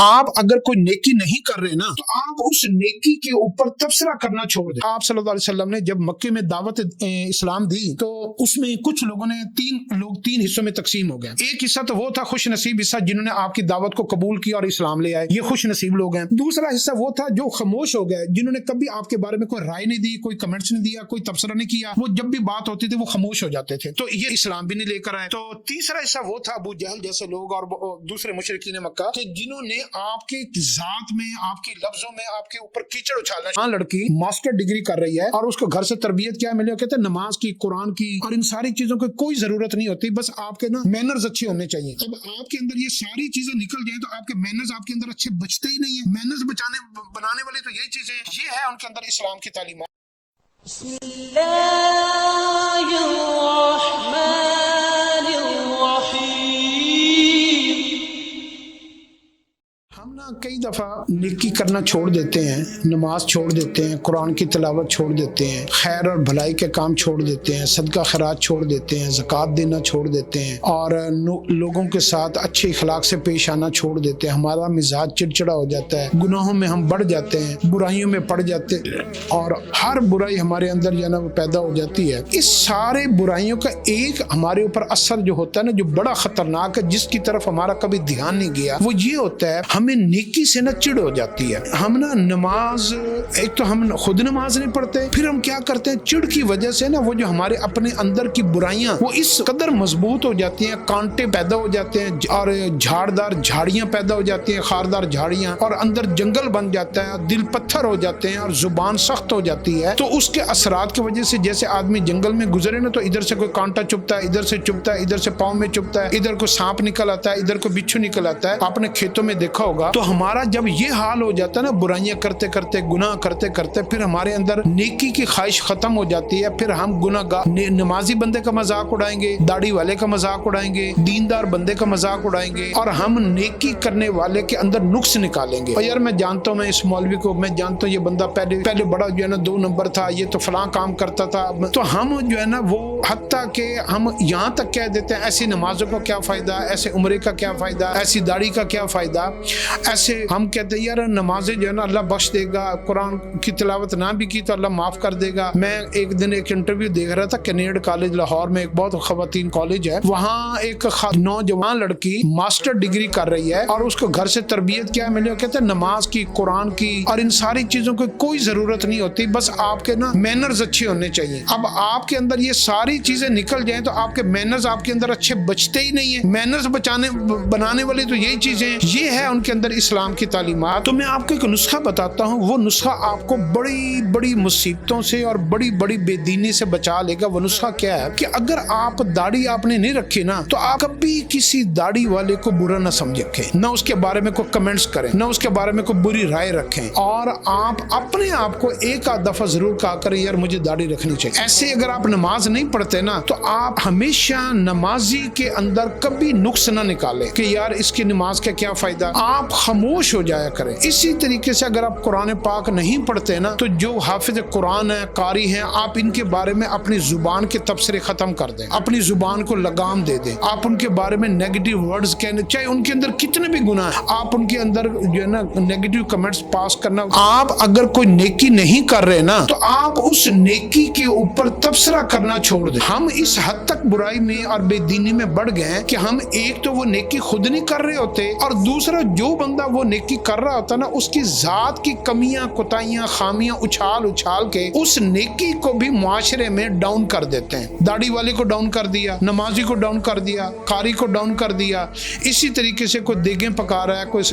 آپ اگر کوئی نیکی نہیں کر رہے نا تو آپ اس نیکی کے اوپر تبصرہ کرنا چھوڑ دیں۔ آپ صلی اللہ علیہ وسلم نے جب مکے میں دعوت اسلام دی تو اس میں کچھ لوگوں نے تین حصوں میں تقسیم ہو گئے۔ ایک حصہ تو وہ تھا خوش نصیب حصہ جنہوں نے آپ کی دعوت کو قبول کیا اور اسلام لے آئے، یہ خوش نصیب لوگ ہیں۔ دوسرا حصہ وہ تھا جو خاموش ہو گئے، جنہوں نے کبھی آپ کے بارے میں کوئی رائے نہیں دی، کوئی کمنٹس نہیں دیا، کوئی تبصرہ نہیں کیا، وہ جب بھی بات ہوتی تھی وہ خاموش ہو جاتے تھے، تو یہ اسلام بھی نہیں لے کر آئے۔ تو تیسرا حصہ وہ تھا ابو جہل جیسے لوگ اور دوسرے مشرکین مکہ کہ جنہوں نے آپ کے ذات میں، آپ کے لفظوں میں آپ کے اوپر کیچڑ اچھالنا۔ ہاں لڑکی ماسٹر ڈگری کر رہی ہے اور اس کو گھر سے تربیت کیا ملے، کہتے ہیں نماز کی، قرآن کی اور ان ساری چیزوں کی کوئی ضرورت نہیں ہوتی، بس آپ کے نا مینرز اچھے ہونے چاہیے۔ اب آپ کے اندر یہ ساری چیزیں نکل جائیں تو آپ کے مینرز آپ کے اندر اچھے بچتے ہی نہیں ہیں۔ مینرز بنانے والی تو یہی چیزیں، یہ ہے ان کے اندر اسلام کی تعلیمات۔ بسم اللہ الرحمن الرحیم۔ ہم نا کئی دفعہ نیکی کرنا چھوڑ دیتے ہیں، نماز چھوڑ دیتے ہیں، قرآن کی تلاوت چھوڑ دیتے ہیں، خیر اور بھلائی کے کام چھوڑ دیتے ہیں، صدقہ خیرات چھوڑ دیتے ہیں، زکوٰۃ دینا چھوڑ دیتے ہیں اور لوگوں کے ساتھ اچھے اخلاق سے پیش آنا چھوڑ دیتے ہیں۔ ہمارا مزاج چڑچڑا ہو جاتا ہے، گناہوں میں ہم بڑھ جاتے ہیں، برائیوں میں پڑ جاتے ہیں اور ہر برائی ہمارے اندر جو ہے نا وہ پیدا ہو جاتی ہے۔ اس سارے برائیوں کا ایک ہمارے اوپر اثر جو ہوتا ہے نا، جو بڑا خطرناک ہے، جس کی طرف ہمارا کبھی دھیان نہیں گیا، وہ یہ ہوتا ہے ہمیں نیکی سے نہ چڑ ہو جاتی ہے۔ ہم نا نماز، ایک تو ہم خود نماز نہیں پڑھتے، پھر ہم کیا کرتے ہیں چڑ کی وجہ سے نا وہ جو ہمارے اپنے اندر کی برائیاں وہ اس قدر مضبوط ہو جاتی ہیں، کانٹے پیدا ہو جاتے ہیں اور جھاڑدار جھاڑیاں پیدا ہو جاتی ہیں، خاردار جھاڑیاں، اور اندر جنگل بن جاتا ہے، دل پتھر ہو جاتے ہیں اور زبان سخت ہو جاتی ہے۔ تو اس کے اثرات کی وجہ سے جیسے آدمی جنگل میں گزرے نا تو ادھر سے کوئی کانٹا چبھتا ہے، ادھر سے چبھتا ہے، ادھر سے پاؤں میں چبھتا ہے، ادھر کو سانپ نکل آتا ہے، ادھر کو بچھو نکل آتا ہے۔ آپ نے کھیتوں میں دیکھا ہوگا۔ تو ہمارا جب یہ حال ہو جاتا ہے نا، برائیاں کرتے کرتے، گناہ کرتے کرتے، پھر ہمارے اندر نیکی کی خواہش ختم ہو جاتی ہے۔ پھر ہم گناہ نمازی بندے کا مذاق اڑائیں گے، داڑھی والے کا مذاق اڑائیں گے، دیندار بندے کا مذاق اڑائیں گے اور ہم نیکی کرنے والے کے اندر نقص نکالیں گے۔ اور یار میں جانتا ہوں، میں اس مولوی کو میں جانتا ہوں، یہ بندہ پہلے بڑا جو ہے نا 2 نمبر تھا، یہ تو فلاں کام کرتا تھا۔ تو ہم جو ہے نا وہ حتیٰ کہ ہم یہاں تک کہہ دیتے ہیں ایسی نمازوں کا کیا فائدہ، ایسے عمرے کا کیا فائدہ، ایسی داڑھی کا کیا فائدہ۔ ایسے ہم کہتے ہیں یار نمازیں جو ہے نا اللہ بخش دے گا، قرآن کی تلاوت نہ بھی کی تو اللہ معاف کر دے گا۔ میں ایک دن ایک انٹرویو دیکھ رہا تھا، کینیڈ کالج لاہور میں ایک بہت خواتین کالج ہے، وہاں ایک نوجوان لڑکی ماسٹر ڈگری کر رہی ہے اور اس کو گھر سے تربیت کیا ملے، کہتے ہیں نماز کی، قرآن کی اور ان ساری چیزوں کی کوئی ضرورت نہیں ہوتی، بس آپ کے نا مینرز اچھے ہونے چاہیے۔ اب آپ کے اندر یہ ساری چیزیں نکل جائیں تو آپ کے مینرز آپ کے اندر اچھے بچتے ہی نہیں ہیں۔ مینرز بنانے والی تو یہی چیزیں ہیں، یہ ہے ان کے اندر اسلام کی تعلیمات۔ تو میں آپ کو ایک نسخہ بتاتا ہوں، وہ نسخہ آپ کو بڑی بڑی مصیبتوں سے اور بڑی بڑی بے دینی سے بچا لے گا۔ وہ نسخہ کیا ہے کہ اگر آپ داڑھی آپ نے نہیں رکھی نا تو آپ کبھی کسی داڑھی والے کو برا نہ سمجھیں، نہ اس کے بارے میں کوئی کمنٹس کریں، نہ اس کے بارے میں کوئی بری رائے رکھیں، اور آپ اپنے آپ کو ایک آدھ دفعہ ضرور کہا کریں یار مجھے داڑھی رکھنی چاہیے۔ ایسے اگر آپ نماز نہیں پڑھتے نا تو آپ ہمیشہ نمازی کے اندر کبھی نقص نہ نکالیں کہ یار اس کی نماز کا کیا فائدہ، آپ خاموش ہو جایا کریں۔ اسی طریقے سے اگر آپ قرآن پاک نہیں پڑھتے نا تو جو حافظ قرآن ہے، قاری ہیں، آپ ان کے بارے میں اپنی زبان کے تبصرے ختم کر دیں، اپنی زبان کو لگام دے دیں۔ آپ ان کے بارے میں نیگیٹو ورڈز کہنے، چاہے ان کے اندر کتنے بھی گناہ ہیں، آپ ان کے اندر جو ہے نا نیگیٹو کمنٹس پاس کرنا۔ آپ اگر کوئی نیکی نہیں کر رہے نا تو آپ اس نیکی کے اوپر تبصرہ کرنا چھوڑ دیں۔ ہم اس حد تک برائی میں اور بے دینی میں بڑھ گئے ہیں کہ ہم ایک تو وہ نیکی خود نہیں کر رہے ہوتے، اور دوسرا جو بندہ وہ نیکی کر رہا ہوتا نا اس کی ذات کی کمیاں، کوتاہیاں، خامیاں اچھال کے اس نیکی کو بھی معاشرے میں ڈاؤن کر دیتے ہیں۔ داڑھی والے کو ڈاؤن کر دیا، نمازی کو ڈاؤن کر دیا، قاری کو ڈاؤن کر دیا، اسی طریقے سے کوئی دیگیں پکا رہا ہے، کوئی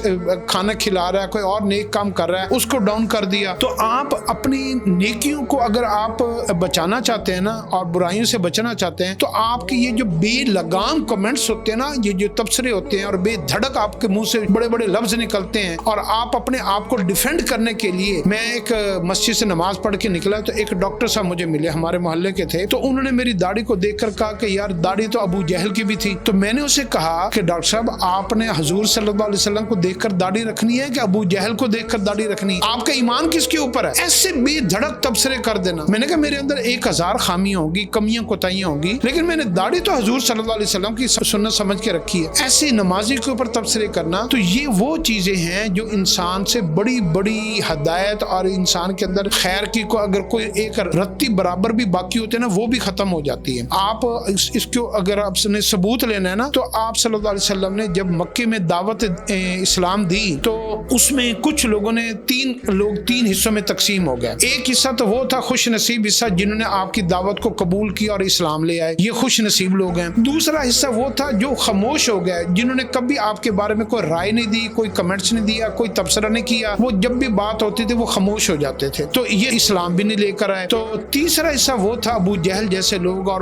کھانا کھلا رہا ہے، کوئی اور نیک کام کر رہا ہے اس کو ڈاؤن کر دیا۔ تو آپ اپنی نیکیوں کو اگر آپ بچانا چاہتے ہیں نا اور برائیوں سے بچنا چاہتے ہیں تو آپ کی یہ جو بے لگام کمنٹس ہوتے ہیں نا، یہ جو تبصرے ہوتے ہیں اور بے دھڑک آپ کے منہ سے بڑے بڑے لفظ نکلتے ہیں، اور آپ اپنے آپ کو ڈیفینڈ کرنے کے لیے، میں ایک مسجد سے نماز پڑھ کے نکلا تو ایک ڈاکٹر صاحب مجھے ملے، ہمارے محلے کے تھے، تو انہوں نے میری داڑھی کو دیکھ کر کہا کہ یار داڑھی تو ابو جہل کی بھی تھی۔ تو میں نے اسے کہا کہ ڈاکٹر صاحب آپ نے حضور صلی اللہ علیہ وسلم کو دیکھ کر داڑھی رکھنی ہے کہ ابو جہل کو دیکھ کر داڑھی رکھنی ہے؟ آپ کا ایمان کس کے اوپر ہے؟ ایسے بے دھڑک تبصرے کر دینا۔ میں نے کہا میرے اندر 1000 خامیاں ہوگی، کمیاں کوتاہیاں ہوگی، لیکن میں نے داڑھی تو حضور صلی اللہ علیہ وسلم کی سنت سمجھ کے رکھی ہے۔ ایسے نمازی کے اوپر تبصرے کرنا تو یہ وہ چیزیں ہیں جو انسان سے بڑی بڑی ہدایت اور انسان کے اندر خیر کی کو اگر کوئی ایک رتی برابر بھی باقی ہوتے ہیں نا وہ بھی ختم ہو جاتی ہے. آپ اس کو اگر آپ نے ثبوت لینا ہے نا تو آپ صلی اللہ علیہ وسلم نے جب مکے میں دعوت اسلام دی تو اس میں کچھ لوگوں نے تین حصوں میں تقسیم ہو گئے. ایک حصہ تو وہ تھا خوش نصیب حصہ جنہوں نے آپ کی دعوت کو قبول کیا اور اسلام لے آئے, یہ خوش نصیب لوگ ہیں. دوسرا حصہ وہ تھا جو خاموش ہو گئے, جنہوں نے کبھی آپ کے بارے میں کوئی رائے نہیں دی, کوئی کمنٹس نہیں دیا, کوئی تبصرہ نہیں کیا, وہ جب بھی بات ہوتی تھی وہ خاموش ہو جاتے تھے, تو یہ اسلام بھی نہیں لے کر آئے. تو تیسرا حصہ وہ تھا ابو جہل جیسے لوگ اور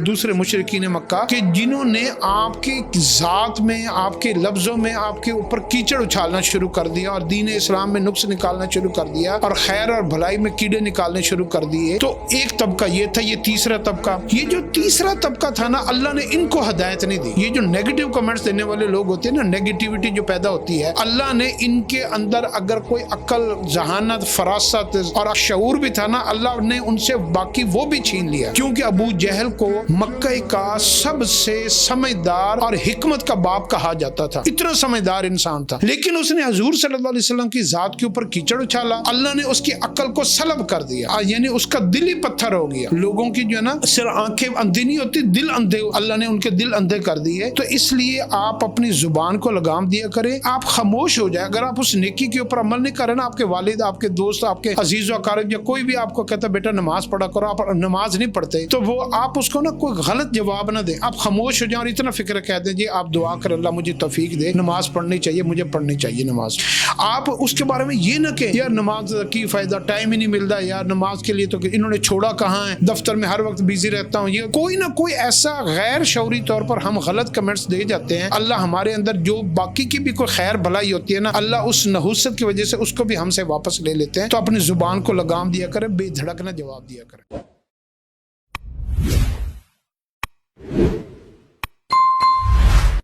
دوسرے مشرکین مکہ کہ جنہوں نے آپ کی ذات میں, آپ کے لفظوں میں آپ کے اوپر کیچڑ اچھالنا شروع کر دیا اور دین اسلام میں نقص نکالنا شروع کر دیا اور خیر اور بھلائی میں کیڑے نکالنے شروع کر دیے. تو ایک طبقہ یہ تھا, یہ تیسرا طبقہ. یہ جو تیسرا طبقہ تھا نا, اللہ نے ان کو ہدایت نہیں دی. یہ جو نیگیٹو کمنٹس دینے والے لوگ ہوتے ہیں نا, نیگیٹیوٹی جو پیدا ہوتی ہے, اللہ نے ان کے اندر اگر کوئی عقل, ذہانت, فراست اور شعور بھی تھا نا, اللہ نے ان سے باقی وہ بھی چھین لیا. کیونکہ ابو جہل کو مکہ کا سب سے سمجھدار اور حکمت کا باپ کہا جاتا تھا, اتنا سمجھدار انسان تھا, لیکن اس نے حضور صلی اللہ علیہ وسلم کی ذات کے اوپر کیچڑ اچھالا. اللہ نے اس کی عقل کو سلب کر دیا, یعنی اس کا دل ہی پتھر ہو گیا. لوگوں کی جو ہے نا صرف آنکھیں اندھی نہیں ہوتی, دل اندھے, اللہ نے ان کے دل اندھے کر دیے. تو اس لیے آپ اپنی زبان کو لگام دیا کریں, آپ خاموش ہو جائے. اگر آپ اس نیکی کے اوپر عمل نہیں کریں نا, آپ کے والد, آپ کے دوست, آپ کے عزیز و اقارب یا کوئی بھی آپ کو کہتا بیٹا نماز پڑھا کرو, آپ نماز نہیں پڑھتے, تو وہ آپ اس کو نا کوئی غلط جواب نہ دیں, آپ خاموش ہو جائیں اور اتنا فکر کہہ دیں جی آپ دعا کر اللہ مجھے توفیق دے, نماز پڑھنی چاہیے, مجھے پڑھنی چاہیے نماز. آپ اس کے بارے میں یہ نہ کہ یار نماز کی فائدہ, ٹائم ہی نہیں ملتا یار نماز کے لیے, تو انہوں نے چھوڑا کہاں ہے, دفتر میں ہر وقت بیزی رہتا ہوں. یہ کوئی نہ کوئی ایسا غیر شعوری طور پر ہم غلط کمنٹس دے جاتے ہیں. اللہ ہمارے اندر جو باقی کی بھی کوئی خیر بھلائی ہوتی ہے نا, اللہ اس نحوست کی وجہ سے اس کو بھی ہم سے واپس لے لیتے ہیں. تو اپنی زبان کو لگام دیا کریں, بے دھڑک نہ جواب دیا کریں.